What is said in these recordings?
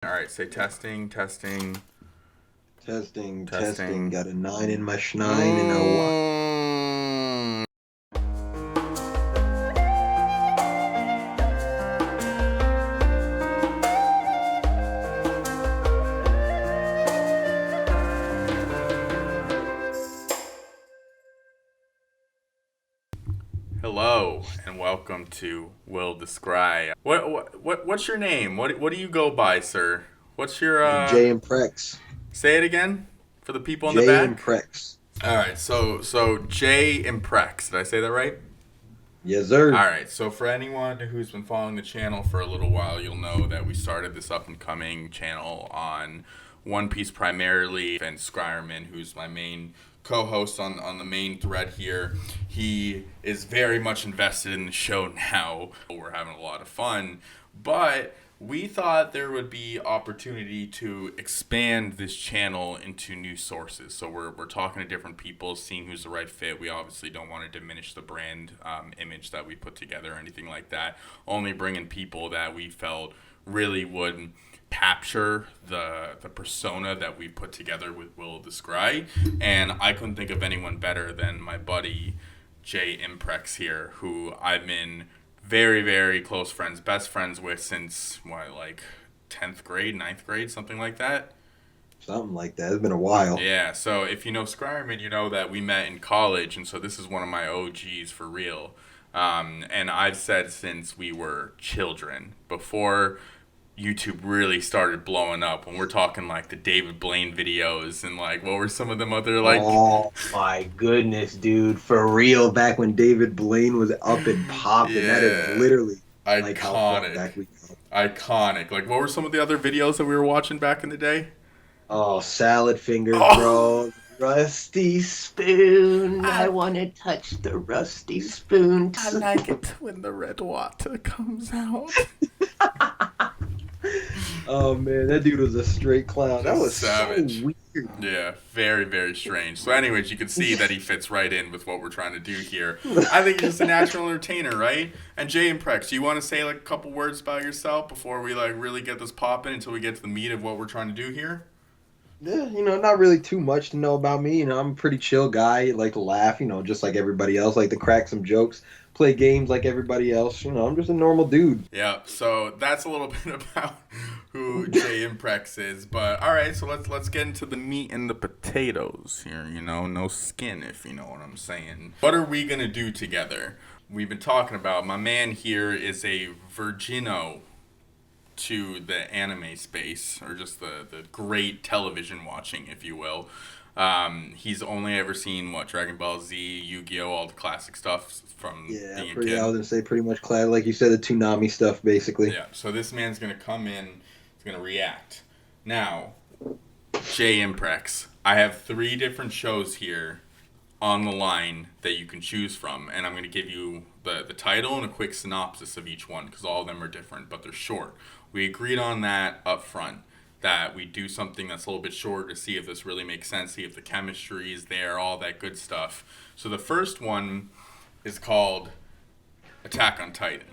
All right, say testing, testing, Testing. testing. Got a 9 in my schnine and a 1. Mm. Hello and welcome to Will Descry. What's your name? What do you go by, sir? What's your J and Prex. say it again for the people in the J and back? Prex. All right, so Jay Imprex. Did I say that right? Yes, sir. All right, so for anyone who's been following the channel for a little while, you'll know that we started this up and coming channel on One Piece primarily, and Skyerman, who's my main co-host on the main thread here. He is very much invested in the show now. We're having a lot of fun, but we thought there would be opportunity to expand this channel into new sources. So we're talking to different people, seeing who's the right fit. We obviously don't want to diminish the brand image that we put together or anything like that. Only bringing people that we felt really would capture the persona that we put together with Will Descry. And I couldn't think of anyone better than my buddy Jay Imprex here, who I've been very, very close friends, best friends with since what, like 10th grade, ninth grade, something like that. Something like that. It's been a while. Yeah, so if you know Skyrim, you know that we met in college, and so this is one of my OGs for real. And I've said since we were children, before YouTube really started blowing up, when we're talking like the David Blaine videos and like what were some of them other like Oh my goodness, dude. For real, back when David Blaine was up and popping, that is yeah, literally like how far iconic, back we go. iconic. Like what were some of the other videos that we were watching back in the day? Oh, salad fingers, Oh, bro. Rusty spoon. I I want to touch the rusty spoon. I like it when the red water comes out. Oh man, that dude was a straight clown. That Just was so savage. weird. Yeah, very, very strange. So, anyways, you can see that he fits right in with what we're trying to do here. I think he's just a natural entertainer, right? And Jay and Prex, do you want to say like a couple words about yourself before we like really get this popping until we get to the meat of what we're trying to do here? Yeah, not really too much to know about me. I'm a pretty chill guy. Like to laugh, just like everybody else. Like to crack some jokes, play games like everybody else. I'm just a normal dude. Yeah, so that's a little bit about who Jay Imprex is. But all right, so let's get into the meat and the potatoes here. No skin, if you know what I'm saying. What are we gonna do together? We've been talking about my man here is a virgino to the anime space, or just the great television watching, if you will. He's only ever seen what Dragon Ball Z, Yu-Gi-Oh, all the classic stuff from Yeah, being a pretty. I kid. was gonna say pretty much clad, like you said, the Toonami stuff, basically. Yeah, so this man's gonna come in, he's gonna react. Now, Jay Imprex, I have three different shows here on the line that you can choose from, and I'm gonna give you the title and a quick synopsis of each one because all of them are different, but they're short. We agreed on that up front. That we do something that's a little bit short to see if this really makes sense, see if the chemistry is there, all that good stuff. So the first one is called Attack on Titan.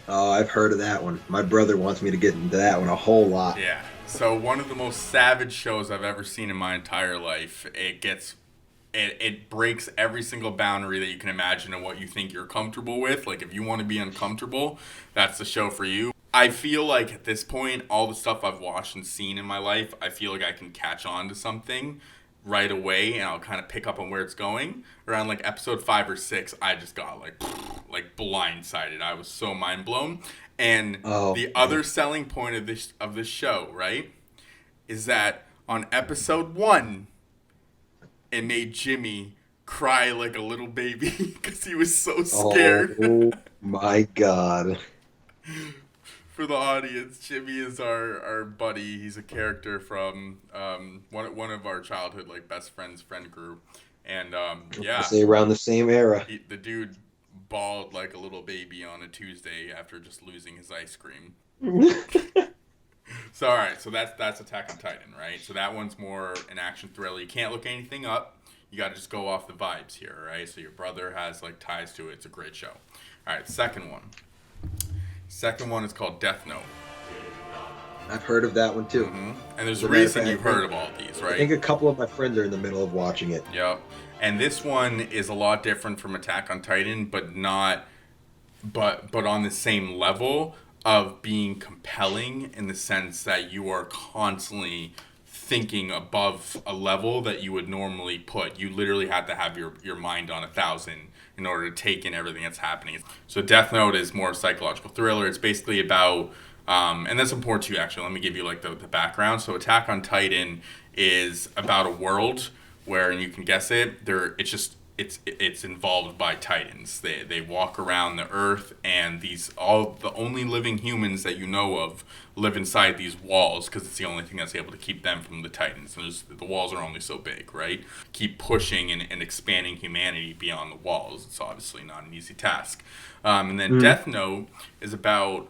Oh, I've heard of that one. My brother wants me to get into that one a whole lot. Yeah. So one of the most savage shows I've ever seen in my entire life. It breaks every single boundary that you can imagine and what you think you're comfortable with. Like if you want to be uncomfortable, that's the show for you. I feel like at this point, all the stuff I've watched and seen in my life, I feel like I can catch on to something right away and I'll kind of pick up on where it's going. Around like episode 5 or 6, I just got like blindsided. I was so mind blown. And Oh, the man. other selling point of this show, right, is that on episode 1, it made Jimmy cry like a little baby because he was so scared. Oh my God. For the audience, Jimmy is our buddy. He's a character from one of our childhood like best friend group, and I yeah, say around the same era. the dude bawled like a little baby on a Tuesday after just losing his ice cream. So all right, so that's Attack on Titan, right? So that one's more an action thriller. You can't look anything up. You got to just go off the vibes here, right? So your brother has like ties to it. It's a great show. All right, second one. Second one is called Death Note. I've heard of that one too. And there's As a a matter of reason fact, you've heard of all of these, I think right? a couple of my friends are in the middle of watching it. Yep. And this one is a lot different from Attack on Titan, but not but on the same level of being compelling in the sense that you are constantly thinking above a level that you would normally put. You literally have to have your mind on 1,000 in order to take in everything that's happening. So Death Note is more psychological thriller. It's basically about and that's important too, actually. Let me give you like the background. So Attack on Titan is about a world where, and you can guess it, it's involved by titans. They walk around the earth, and the only living humans that you know of live inside these walls because it's the only thing that's able to keep them from the titans. And the walls are only so big, right? Keep pushing and expanding humanity beyond the walls. It's obviously not an easy task. And then Death Note is about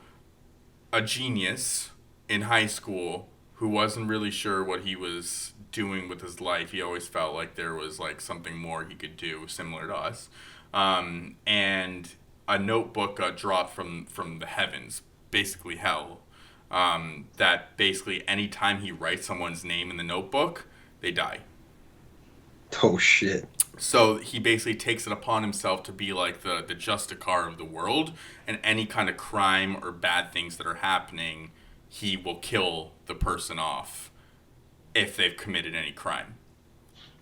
a genius in high school who wasn't really sure what he was doing with his life. He always felt like there was like something more he could do, similar to us. And a notebook got dropped from the heavens, basically hell. That basically anytime he writes someone's name in the notebook, they die. Oh shit. So he basically takes it upon himself to be like the Justicar of the world, and any kind of crime or bad things that are happening, he will kill the person off if they've committed any crime.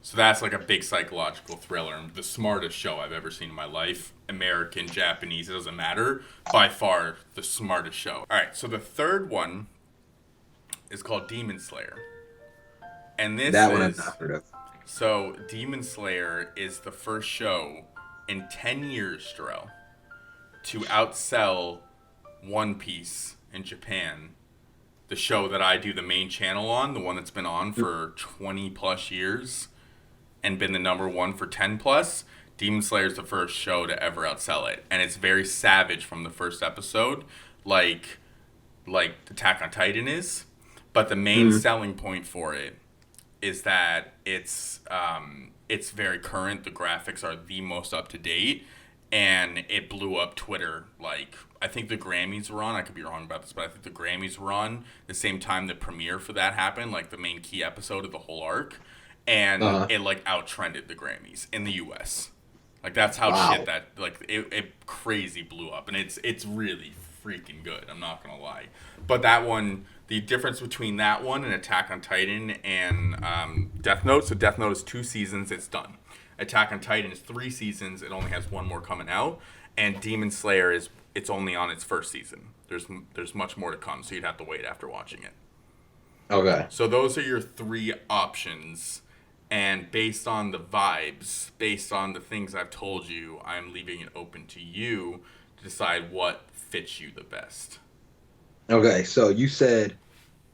So that's like a big psychological thriller, and the smartest show I've ever seen in my life. American, Japanese, it doesn't matter. By far the smartest show. All right, so the third one is called Demon Slayer. And this That one is I've not heard of. so Demon Slayer is the first show in 10 years, Jarrell, to outsell One Piece in Japan. The show that I do the main channel on, the one that's been on for 20 plus years and been the number one for 10 plus. Demon Slayer is the first show to ever outsell it. And it's very savage from the first episode, like Attack on Titan is. But the main selling point for it is that it's very current. The graphics are the most up to date, and it blew up Twitter. Like, I think the Grammys were on. I could be wrong about this, but I think the Grammys were on the same time the premiere for that happened, like the main key episode of the whole arc, and it like outtrended the Grammys in the U.S. Like, that's how shit that like it crazy blew up, and it's really freaking good. I'm not gonna lie, but that one. The difference between that one and Attack on Titan and Death Note. So Death Note is 2 seasons. It's done. Attack on Titan is 3 seasons. It only has 1 more coming out. And Demon Slayer it's only on its first season. There's much more to come. So you'd have to wait after watching it. Okay. So those are your 3 options. And based on the vibes, based on the things I've told you, I'm leaving it open to you to decide what fits you the best. Okay, so you said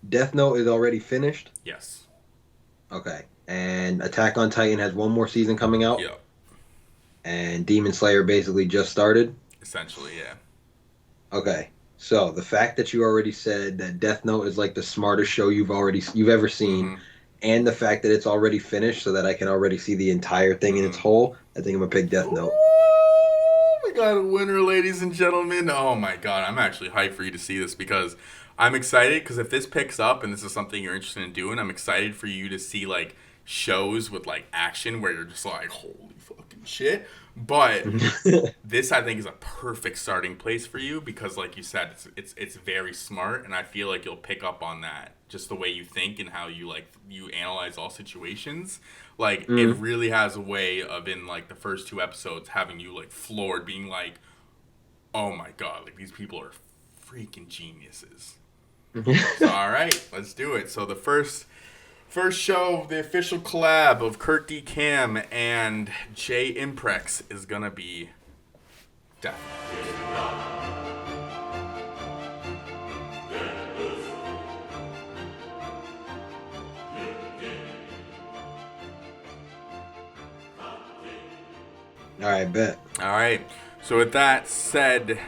Death Note is already finished? Yes. Okay. And Attack on Titan has 1 more season coming out? Yep. And Demon Slayer basically just started? Essentially, yeah. Okay. So the fact that you already said that Death Note is like the smartest show you've ever seen, and the fact that it's already finished so that I can already see the entire thing in its whole, I think I'm gonna pick Death Note. We got a winner, ladies and gentlemen. Oh my god, I'm actually hyped for you to see this because I'm excited because if this picks up and this is something you're interested in doing, I'm excited for you to see like shows with like action where you're just like, holy fucking shit. But this I think is a perfect starting place for you because like you said, it's very smart, and I feel like you'll pick up on that. Just the way you think and how you analyze all situations. Like it really has a way of in like the first 2 episodes having you like floored, being like, oh my god, like these people are freaking geniuses. So, all right, let's do it. So the first show, the official collab of Kurt D. Cam and Jay Imprex is gonna be Death Note. All right, bet. All right. So with that said,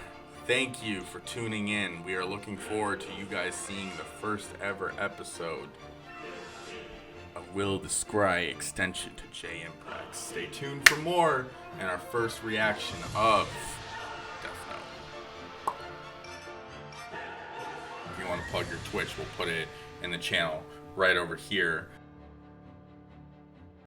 thank you for tuning in. We are looking forward to you guys seeing the first ever episode of Will the Scry extension to Jay Imprex. Stay tuned for more and our first reaction of Death Note. If you want to plug your Twitch, we'll put it in the channel right over here.